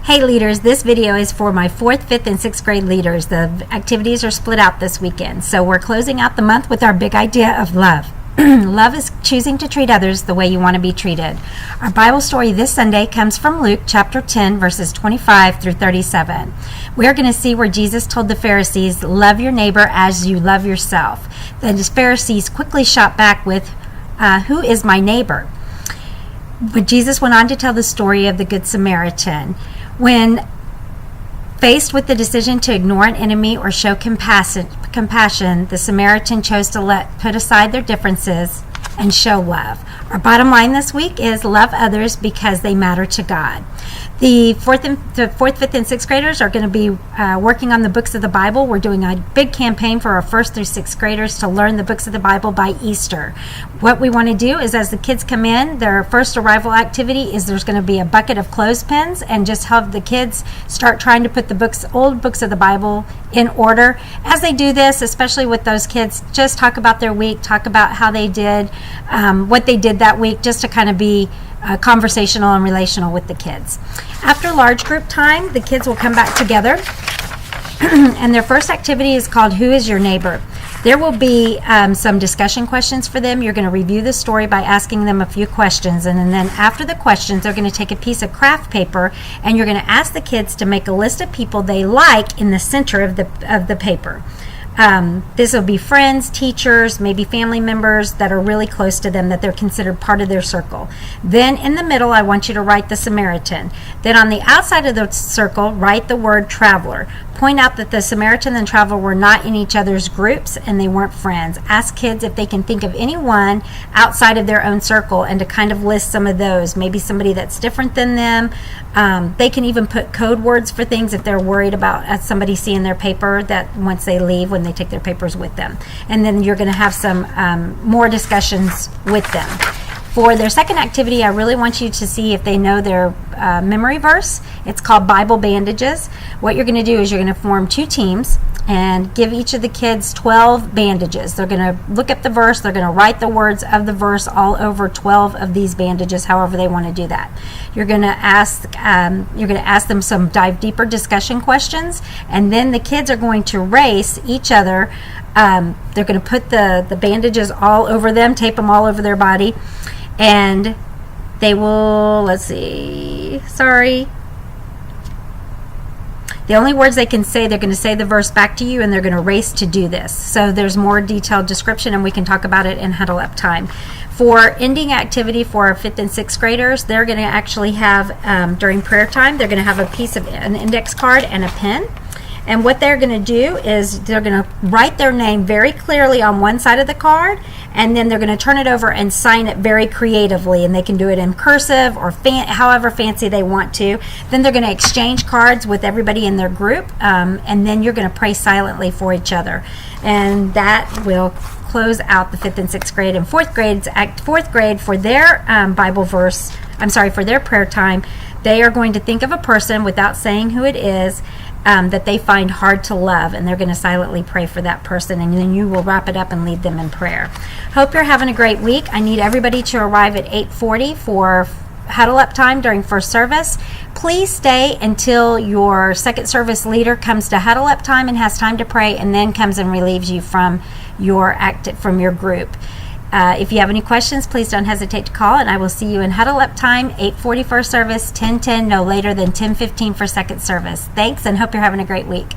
Hey leaders, this video is for my 4th, 5th, and 6th grade leaders. The activities are split out this weekend. So we're closing out the month with our big idea of love. Love is choosing to treat others the way you want to be treated. Our Bible story this Sunday comes from Luke chapter 10, verses 25 through 37. We are going to see where Jesus told the Pharisees, love your neighbor as you love yourself. The Pharisees quickly shot back with, who is my neighbor? But Jesus went on to tell the story of the Good Samaritan. When faced with the decision to ignore an enemy or show compassion, the Samaritan chose to put aside their differences and show love. Our bottom line this week is love others because they matter to God. The 4th, 5th, and 6th graders are going to be working on the books of the Bible. We're doing a big campaign for our 1st through 6th graders to learn the books of the Bible by Easter. What we want to do is as the kids come in, their first arrival activity is there's going to be a bucket of clothespins and just have the kids start trying to put the old books of the Bible in order. As they do this, especially with those kids, just talk about their week, talk about how they did, what they did that week, just to kind of be conversational and relational with the kids. After large group time, the kids will come back together and their first activity is called Who is Your Neighbor? There will be some discussion questions for them. You're going to review the story by asking them a few questions, and then after the questions, they're going to take a piece of craft paper and you're going to ask the kids to make a list of people they like in the center of the paper. This will be friends, teachers, maybe family members that are really close to them, that they're considered part of their circle. Then in the middle, I want you to write the Samaritan. Then on the outside of the circle, write the word traveler. Point out that the Samaritan and traveler were not in each other's groups and they weren't friends. Ask kids if they can think of anyone outside of their own circle and to kind of list some of those. Maybe somebody that's different than them. They can even put code words for things if they're worried about somebody seeing their paper that once they leave, when they take their papers with them. And then you're going to have some more discussions with them. For their second activity, I really want you to see if they know their memory verse. It's called Bible Bandages. What you're going to do is you're going to form two teams and give each of the kids 12 bandages. They're going to look at the verse. They're going to write the words of the verse all over 12 of these bandages, however they want to do that. You're going to ask them some dive deeper discussion questions, and then the kids are going to race each other. They're going to put the bandages all over them, tape them all over their body, and they will, the only words they can say, they're going to say the verse back to you and they're going to race to do this. So there's more detailed description and we can talk about it in huddle up time. For ending activity for our 5th and 6th graders, they're going to actually have, during prayer time, they're going to have a piece of an index card and a pen. And what they're going to do is they're going to write their name very clearly on one side of the card, and then they're going to turn it over and sign it very creatively. And they can do it in cursive or however fancy they want to. Then they're going to exchange cards with everybody in their group, and then you're going to pray silently for each other. And that will close out the 5th and 6th grade. And 4th grade for their for their prayer time, they are going to think of a person without saying who it is, that they find hard to love, and they're going to silently pray for that person, and then you will wrap it up and lead them in prayer. Hope you're having a great week. I need everybody to arrive at 8:40 for huddle up time during first service. Please stay until your second service leader comes to huddle up time and has time to pray, and then comes and relieves you from your group. If you have any questions, please don't hesitate to call, and I will see you in huddle up time, 8:40 first service, 10:10, no later than 10:15 for second service. Thanks, and hope you're having a great week.